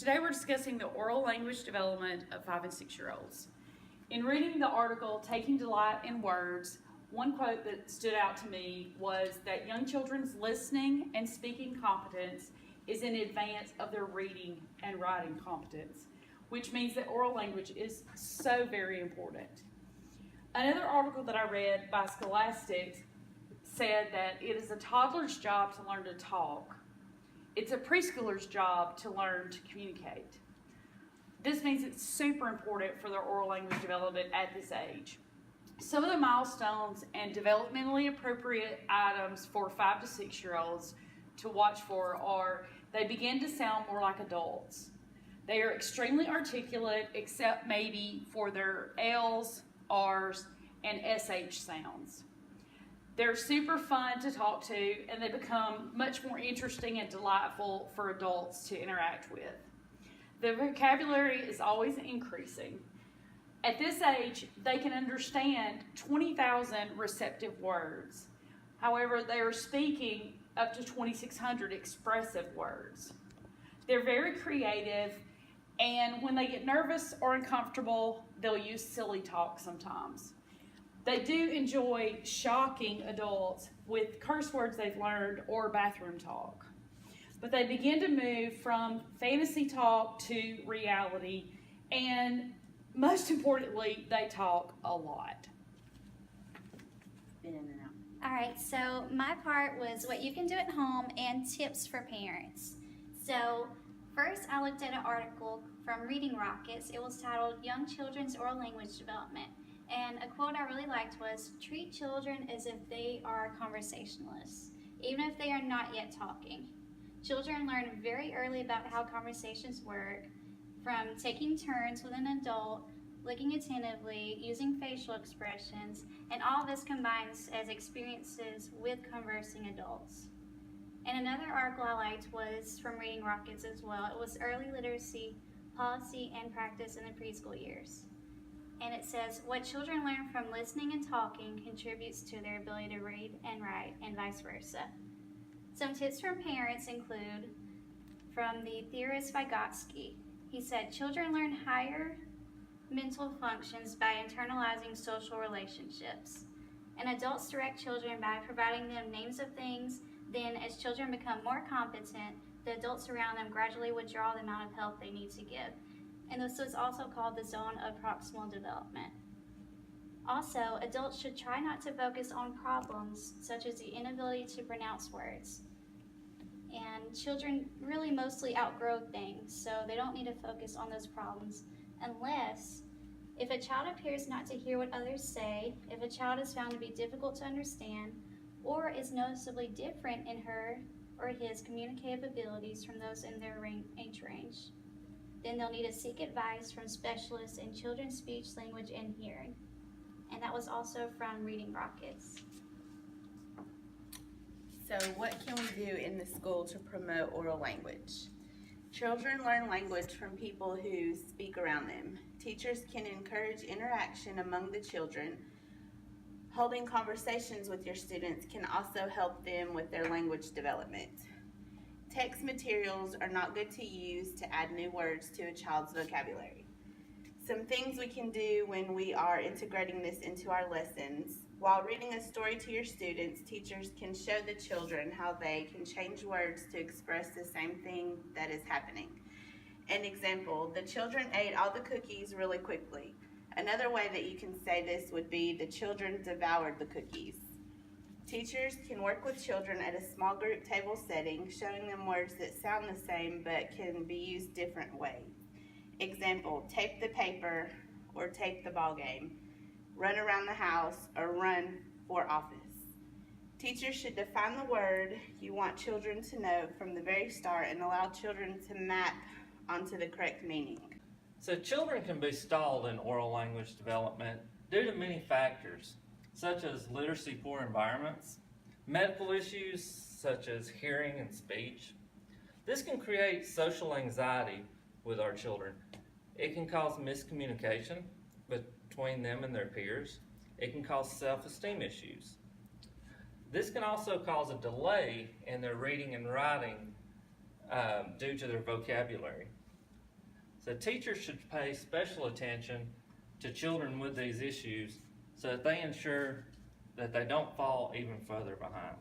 Today we're discussing the oral language development of 5 and 6 year olds. In reading the article, Taking Delight in Words, one quote that stood out to me was that young children's listening and speaking competence is in advance of their reading and writing competence, which means that oral language is so very important. Another article that I read by Scholastic said that it is a toddler's job to learn to talk. It's a preschooler's job to learn to communicate. This means it's super important for their oral language development at this age. Some of the milestones and developmentally appropriate items for 5 to 6 year olds to watch for are they begin to sound more like adults. They are extremely articulate, except maybe for their L's, R's, and SH sounds. They're super fun to talk to, and they become much more interesting and delightful for adults to interact with. The vocabulary is always increasing. At this age, they can understand 20,000 receptive words. However, they are speaking up to 2,600 expressive words. They're very creative, and when they get nervous or uncomfortable, they'll use silly talk sometimes. They do enjoy shocking adults with curse words they've learned or bathroom talk. But they begin to move from fantasy talk to reality, and most importantly, they talk a lot. In and out. All right, so my part was what you can do at home and tips for parents. So first I looked at an article from Reading Rockets. It was titled Young Children's Oral Language Development. And a quote I really liked was, treat children as if they are conversationalists, even if they are not yet talking. Children learn very early about how conversations work, from taking turns with an adult, looking attentively, using facial expressions, and all this combines as experiences with conversing adults. And another article I liked was from Reading Rockets as well. It was Early Literacy, Policy, and Practice in the Preschool Years. And it says, what children learn from listening and talking contributes to their ability to read and write, and vice versa. Some tips from parents include, from the theorist Vygotsky, he said, children learn higher mental functions by internalizing social relationships. And adults direct children by providing them names of things. Then, as children become more competent, the adults around them gradually withdraw the amount of help they need to give. And this is also called the zone of proximal development. Also, adults should try not to focus on problems, such as the inability to pronounce words. And children really mostly outgrow things, so they don't need to focus on those problems unless if a child appears not to hear what others say, if a child is found to be difficult to understand, or is noticeably different in her or his communicative abilities from those in their age range. Then they'll need to seek advice from specialists in children's speech, language, and hearing. And that was also from Reading Rockets. So what can we do in the school to promote oral language? Children learn language from people who speak around them. Teachers can encourage interaction among the children. Holding conversations with your students can also help them with their language development. Text materials are not good to use to add new words to a child's vocabulary. Some things we can do when we are integrating this into our lessons. While reading a story to your students, teachers can show the children how they can change words to express the same thing that is happening. An example, the children ate all the cookies really quickly. Another way that you can say this would be the children devoured the cookies. Teachers can work with children at a small group table setting, showing them words that sound the same but can be used different ways. Example, tape the paper or tape the ball game, run around the house or run for office. Teachers should define the word you want children to know from the very start and allow children to map onto the correct meaning. So children can be stalled in oral language development due to many factors, such as literacy-poor environments, medical issues such as hearing and speech. This can create social anxiety with our children. It can cause miscommunication between them and their peers. It can cause self-esteem issues. This can also cause a delay in their reading and writing due to their vocabulary. So teachers should pay special attention to children with these issues so that they ensure that they don't fall even further behind.